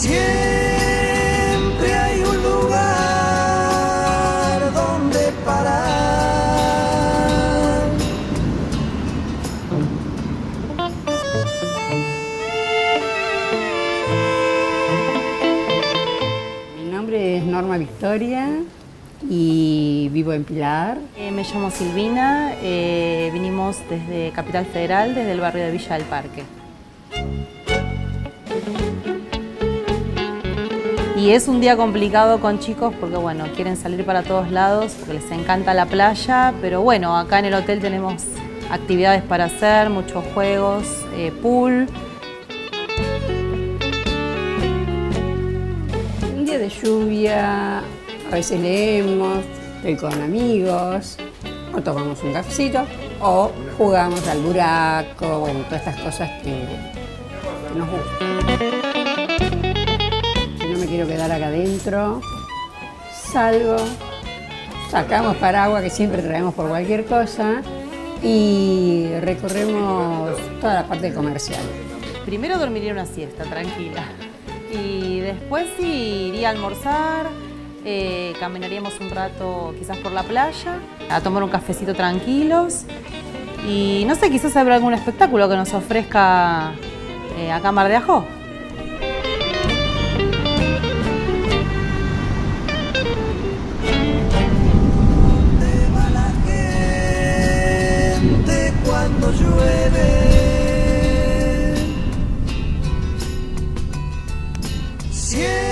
Siempre hay un lugar donde parar. Mi nombre es Norma Victoria y vivo en Pilar. Me llamo Silvina, vinimos desde Capital Federal, desde el barrio de Villa del Parque. Y es un día complicado con chicos porque bueno, quieren salir para todos lados, porque les encanta la playa, pero bueno, acá en el hotel tenemos actividades para hacer, muchos juegos, pool. Un día de lluvia, a veces leemos, estoy con amigos, o tomamos un cafecito, o jugamos al buraco, bueno, todas estas cosas que nos gustan. Si no me quiero quedar acá adentro, salgo, sacamos paraguas que siempre traemos por cualquier cosa y recorremos toda la parte comercial. Primero dormiría una siesta, tranquila. Y después sí, iría a almorzar, caminaríamos un rato quizás por la playa, a tomar un cafecito tranquilos. Y no sé, quizás habrá algún espectáculo que nos ofrezca acá en Mar de Ajó. Cuando llueve, siempre